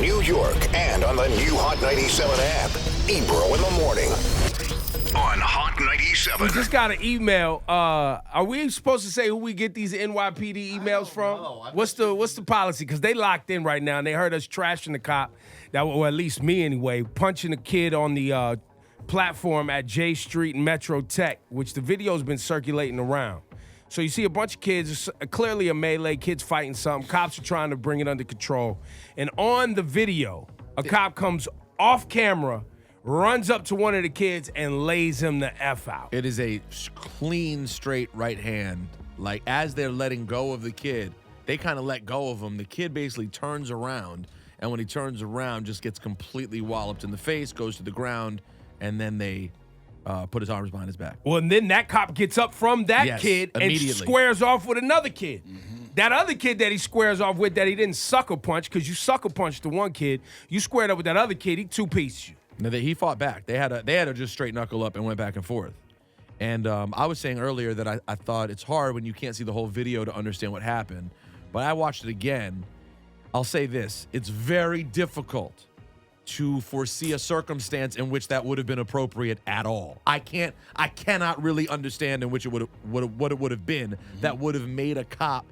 New York, and on the new Hot 97 app. Ebro in the morning on Hot 97. We just got an email. Are we supposed to say who we get these NYPD emails from? What's the policy? Because they locked in right now, and they heard us trashing the cop, or at least me anyway, punching a kid on the platform at J Street and Metro Tech, which the video's been circulating around. So you see a bunch of kids, clearly a melee, kids fighting something. Cops are trying to bring it under control. And on the video, a cop comes off camera, runs up to one of the kids, and lays him the F out. It is a clean, straight right hand. Like, as they're letting go of the kid, they kind of let go of him. The kid basically turns around, and when he turns around, just gets completely walloped in the face, goes to the ground, and then they put his arms behind his back. Well, and then that cop gets up from that kid and squares off with another kid. Mm-hmm. That other kid that he squares off with that he didn't sucker punch, because you sucker punched the one kid, you squared up with that other kid, he two-pieced you. No, he fought back. They had to just straight knuckle up and went back and forth. And I was saying earlier that I thought it's hard when you can't see the whole video to understand what happened. But I watched it again. I'll say this. It's very difficult to foresee a circumstance in which that would have been appropriate at all. I cannot really understand in which it what it would have been that would have made a cop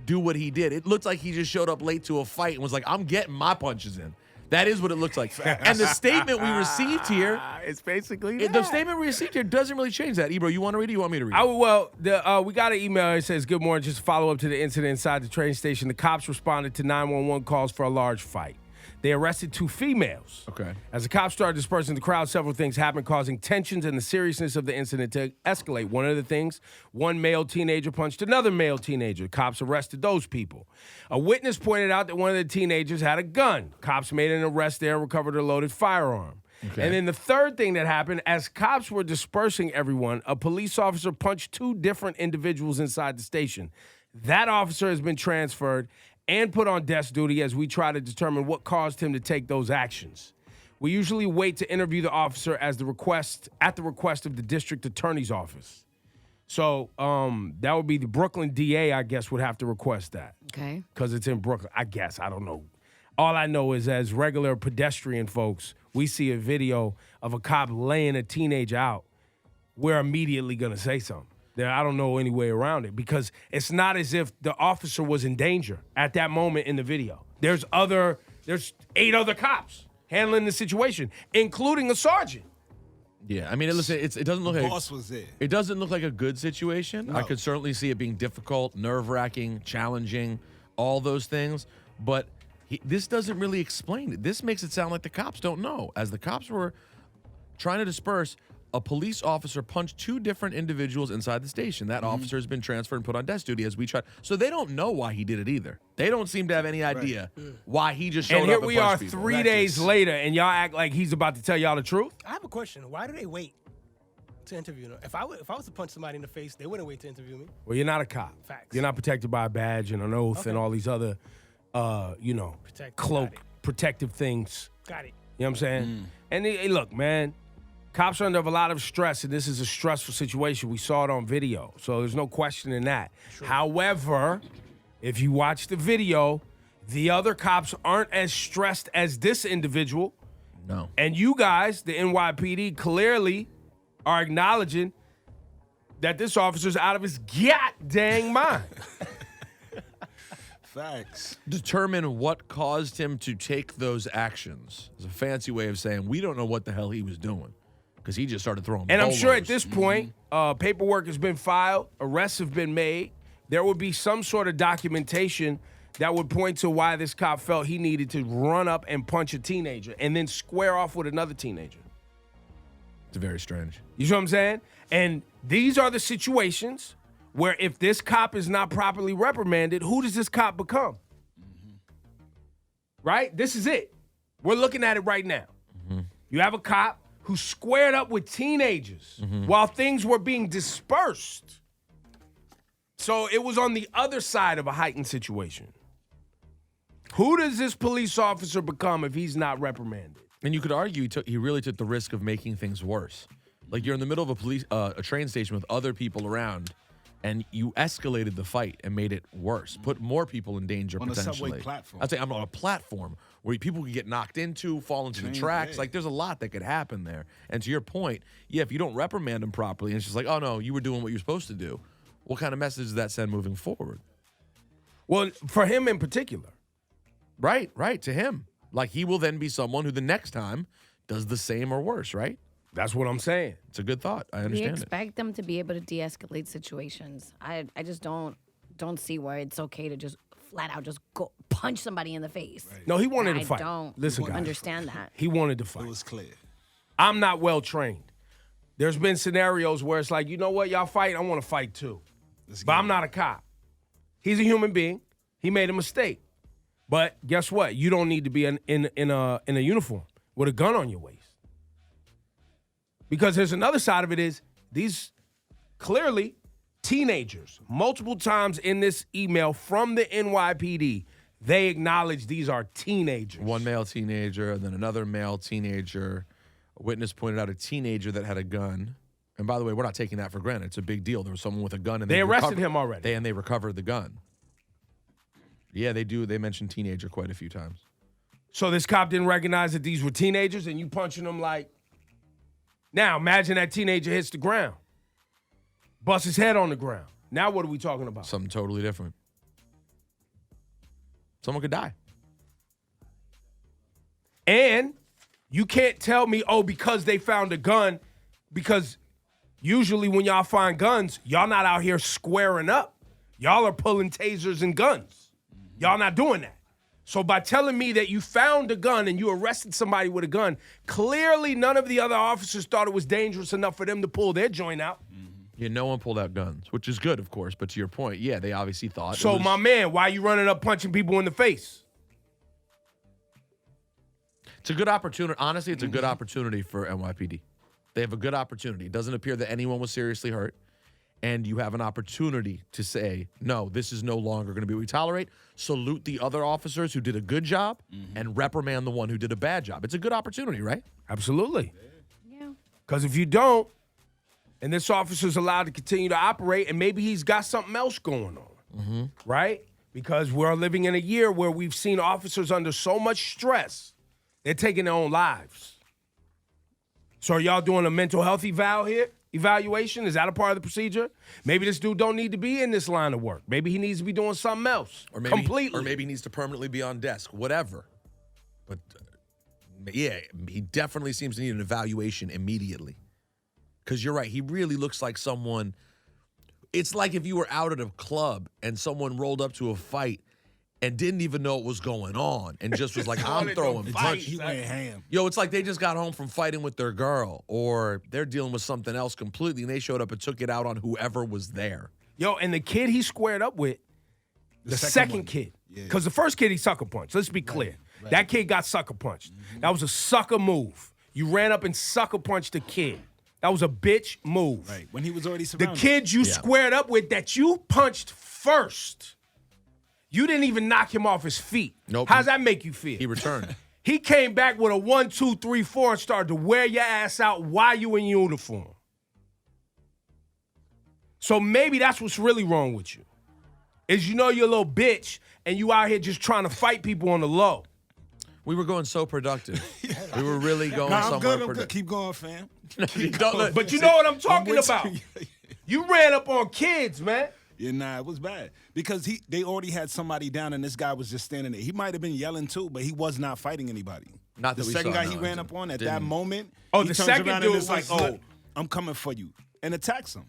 do what he did. It looked like he just showed up late to a fight and was like, I'm getting my punches in. That is what it looks like. And the statement we received here, it's basically that. The statement we received here doesn't really change that. Ebro, you want to read it or you want me to read it? We got an email. It says, good morning. Just follow up to the incident inside the train station. The cops responded to 911 calls for a large fight. They arrested 2 females. Okay. As the cops started dispersing the crowd, several things happened, causing tensions and the seriousness of the incident to escalate. One of the things, one male teenager punched another male teenager. Cops arrested those people. A witness pointed out that one of the teenagers had a gun. Cops made an arrest there and recovered a loaded firearm. Okay. And then the third thing that happened, as cops were dispersing everyone, a police officer punched 2 different individuals inside the station. That officer has been transferred and put on desk duty as we try to determine what caused him to take those actions. We usually wait to interview the officer at the request of the district attorney's office. So that would be the Brooklyn DA, I guess, would have to request that. Okay. Because it's in Brooklyn. I guess. I don't know. All I know is as regular pedestrian folks, we see a video of a cop laying a teenager out, we're immediately going to say something. I don't know any way around it because it's not as if the officer was in danger at that moment in the video. There's 8 other cops handling the situation, including a sergeant. Yeah, I mean, listen, it doesn't look like boss was there. It doesn't look like a good situation. No. I could certainly see it being difficult, nerve-wracking, challenging, all those things. But this doesn't really explain it. This makes it sound like the cops don't know. As the cops were trying to disperse, a police officer punched 2 different individuals inside the station. That officer has been transferred and put on desk duty as we try. So they don't know why he did it either. They don't seem to have any idea why he just showed up and and here we are punched 3 days later, and y'all act like he's about to tell y'all the truth? I have a question. Why do they wait to interview them? If I was to punch somebody in the face, they wouldn't wait to interview me. Well, you're not a cop. Facts. You're not protected by a badge and an oath and all these other, protective things. Got it. You know what I'm saying? And hey, look, man, cops are under a lot of stress, and this is a stressful situation. We saw it on video, so there's no question in that. Sure. However, if you watch the video, the other cops aren't as stressed as this individual. No. And you guys, the NYPD, clearly are acknowledging that this officer's out of his goddamn mind. Facts. Determine what caused him to take those actions. It's a fancy way of saying we don't know what the hell he was doing because he just started throwing And I'm bolos. sure at this point, paperwork has been filed, arrests have been made. There would be some sort of documentation that would point to why this cop felt he needed to run up and punch a teenager and then square off with another teenager. It's very strange. You see what I'm saying? And these are the situations where if this cop is not properly reprimanded, who does this cop become? Right? This is it. We're looking at it right now. You have a cop who squared up with teenagers while things were being dispersed. So it was on the other side of a heightened situation. Who does this police officer become if he's not reprimanded? And you could argue he really took the risk of making things worse. Like you're in the middle of a train station with other people around, and you escalated the fight and made it worse, put more people in danger On a potentially. subway platform. I'd say I'm on a platform where people could get knocked into, fall into the tracks. Like, there's a lot that could happen there. And to your point, yeah, if you don't reprimand them properly, and it's just like, oh, no, you were doing what you're supposed to do, what kind of message does that send moving forward? Well, for him in particular. Right, to him. Like, he will then be someone who the next time does the same or worse, right? That's what I'm saying. It's a good thought. I We understand it. expect them to be able to de-escalate situations. I just don't see where it's okay to just flat out just go punch somebody in the face. No, he wanted to I fight. don't Listen, guys. understand that. He wanted to fight. It was clear. I'm not well trained. There's been scenarios where it's like, you know what, y'all fight, I want to fight too. But I'm not a cop. He's a human being. He made a mistake. But guess what? You don't need to be in a uniform with a gun on your waist. Because there's another side of it is these clearly teenagers, multiple times in this email from the NYPD, they acknowledge these are teenagers. One male teenager, and then another male teenager. A witness pointed out a teenager that had a gun. And by the way, we're not taking that for granted. It's a big deal. There was someone with a gun, and They arrested him already. They recovered the gun. Yeah, they do. They mentioned teenager quite a few times. So this cop didn't recognize that these were teenagers and you punching them like... Now, imagine that teenager hits the ground. Busts his head on the ground. Now what are we talking about? Something totally different. Someone could die. And you can't tell me, oh, because they found a gun, because usually when y'all find guns, y'all not out here squaring up. Y'all are pulling tasers and guns. Y'all not doing that. So by telling me that you found a gun and you arrested somebody with a gun, clearly none of the other officers thought it was dangerous enough for them to pull their joint out. Yeah, no one pulled out guns, which is good, of course. But to your point, yeah, they obviously thought. So, my man, why you running up punching people in the face? It's a good opportunity. Honestly, it's a good opportunity for NYPD. They have a good opportunity. It doesn't appear that anyone was seriously hurt. And you have an opportunity to say, no, this is no longer going to be what we tolerate. Salute the other officers who did a good job and reprimand the one who did a bad job. It's a good opportunity, right? Absolutely. Yeah. Because if you don't, and this officer's allowed to continue to operate, and maybe he's got something else going on, right? Because we're living in a year where we've seen officers under so much stress, they're taking their own lives. So are y'all doing a mental health evaluation? Is that a part of the procedure? Maybe this dude don't need to be in this line of work. Maybe he needs to be doing something else completely. Or maybe he needs to permanently be on desk, whatever. But, yeah, he definitely seems to need an evaluation immediately. Because you're right, he really looks like someone. It's like if you were out at a club and someone rolled up to a fight and didn't even know what was going on and just was like, I'm throwing punches. He went ham. Yo, it's like they just got home from fighting with their girl, or they're dealing with something else completely, and they showed up and took it out on whoever was there. Yo, and the kid he squared up with, the second kid, because the first kid he sucker punched. Let's be clear. Right. That kid got sucker punched. That was a sucker move. You ran up and sucker punched the kid. That was a bitch move. Right, when he was already surrounded. The kid you squared up with that you punched first, you didn't even knock him off his feet. Nope. How does that make you feel? He returned. He came back with a 1, 2, 3, 4 and started to wear your ass out while you in uniform. So maybe that's what's really wrong with you. Is you know you're a little bitch and you out here just trying to fight people on the low. We were going so productive. We were really going No, I'm somewhere good. productive. Keep going, fam. But you know what I'm talking with about. you. You ran up on kids, man. Yeah, nah, it was bad. Because they already had somebody down and this guy was just standing there. He might have been yelling too, but he was not fighting anybody. Not that the we second saw, guy he no, ran up on at that didn't. moment, Oh, he the turns second around dude and it's like, was oh, I'm coming for you, and attacks him.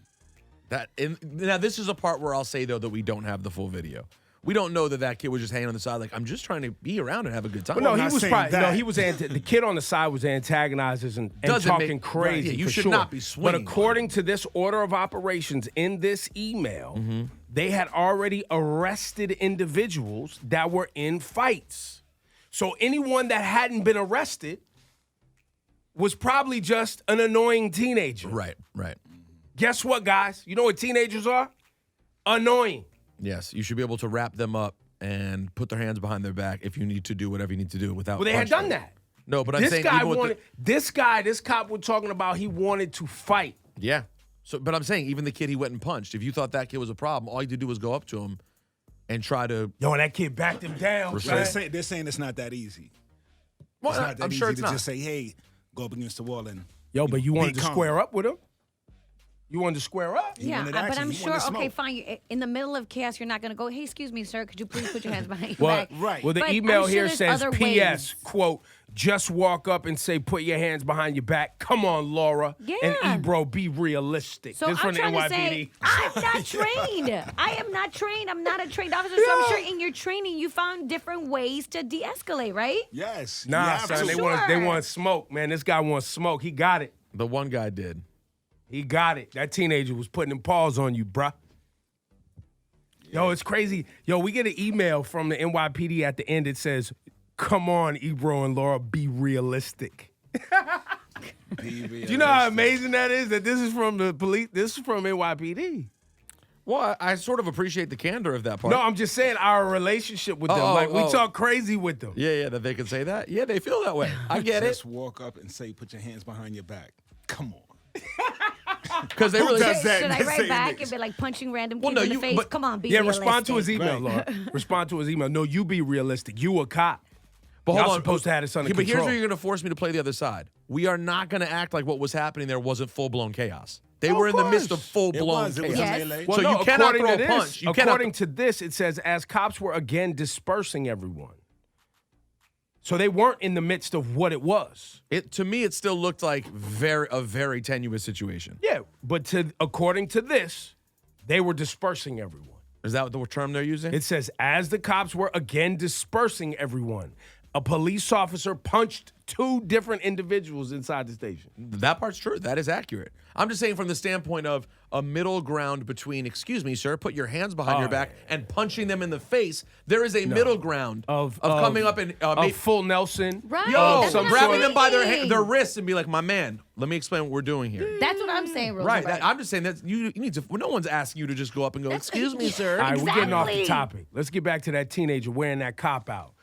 Now, this is a part where I'll say, though, that we don't have the full video. We don't know that kid was just hanging on the side like, I'm just trying to be around and have a good time. Well, no, not he was saying probably that. he was the kid on the side was antagonizing and Doesn't talking make- crazy. right, yeah, you for should sure. not be But swinging on according to this order of operations in this email, they had already arrested individuals that were in fights. So anyone that hadn't been arrested was probably just an annoying teenager. Right. Guess what, guys? You know what teenagers are? Annoying. Yes, you should be able to wrap them up and put their hands behind their back if you need to do whatever you need to do without. Well, they had punching done them. that. No, but I'm This saying guy even with wanted. This cop we're talking about, he wanted to fight. Yeah. So, but I'm saying even the kid he went and punched, if you thought that kid was a problem, all you had to do was go up to him and try to. Yo, and that kid backed him down. Right. They're saying it's not that easy. Well, It's not that I'm easy sure it's to not. just say, hey, go up against the wall and. Yo, but you wanted to calm. square up with him? You wanted to square up? He Yeah, wanted but action. I'm He sure. wanted Okay, smoke. fine. In the middle of chaos, you're not gonna go. Hey, excuse me, sir. Could you please put your hands behind your Well, back? Right. Well, the But I'm email sure here there's says, other P.S., ways. quote, just walk up and say, put your hands behind your back. Come on, Laura. And Yeah. Ebro, be realistic. So this I'm from the trying NYPD. to say, I'm not trained. I am not trained. I'm not a trained officer. So I'm sure in your training you found different ways to de-escalate, right? Yes. Nah, you have son, to. they want smoke, man. This guy wants smoke. He got it. The one guy did. He got it. That teenager was putting them paws on you, bruh. Yo, it's crazy. Yo, we get an email from the NYPD at the end. It says, come on, Ebro and Laura, be realistic. Do you know how amazing that is? That this is from the police. This is from NYPD. Well, I sort of appreciate the candor of that part. No, I'm just saying our relationship with them. We talk crazy with them. Yeah, that they can say that. Yeah, they feel that way. I get it. Just walk up and say, put your hands behind your back. Come on. Because they really. does that? Should I Just write saying back this. and be like punching random Well, kids no, in the you- face? but- Come on, be Yeah, realistic. respond to his email, Right. Laura. Respond to his email. No, you be realistic. You a cop. But Y'all hold on. supposed to have this under But here's control. where you're going to force me to play the other side. We are not going to act like what was happening there wasn't full-blown chaos. They Of were in the midst of course. full-blown It was chaos. Yes. melee. So you cannot according throw to a this- punch. You cannot- according to this, it says as cops were again dispersing everyone. So they weren't in the midst of what it was. To me, it still looked like a very tenuous situation. Yeah, but according to this, they were dispersing everyone. Is that the term they're using? It says as the cops were again dispersing everyone, a police officer punched 2 different individuals inside the station. That part's true. That is accurate. I'm just saying from the standpoint of a middle ground between, excuse me, sir, put your hands behind your back and punching them in the face. There is a middle ground of coming up and full Nelson. Right. yo, That's what I'm grabbing them by saying. their wrists and be like, my man, let me explain what we're doing here. That's what I'm saying, Right. Rosenberg. I'm just saying that you need to. No one's asking you to just go up and go, excuse me, sir. All right, we're getting off the Exactly. topic. Let's get back to that teenager wearing that cop out.